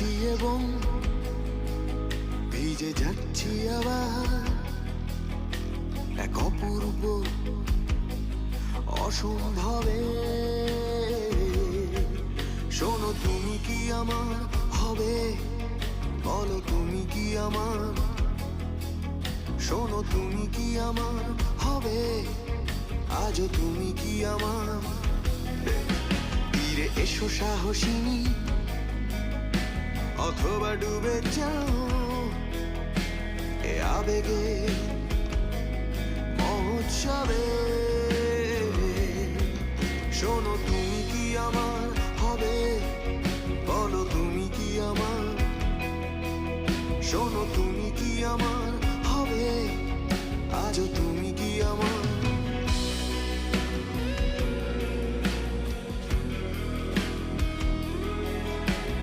যাচ্ছি এবং ভিজে যাচ্ছি আবার এক অপূর্ব অসম্ভবে। শোনো তুমি কি আমার হবে, বলো তুমি কি আমার, শোনো তুমি কি আমার হবে, আজও তুমি কি আমার। তীরে এসো সাহসিনী, অথবা ডুবে যাও এ আবেগে মহোৎসবে। শোনো তুমি কি আমার হবে, বলো তুমি কি আমার, শোনো তুমি কি আমার হবে, আজও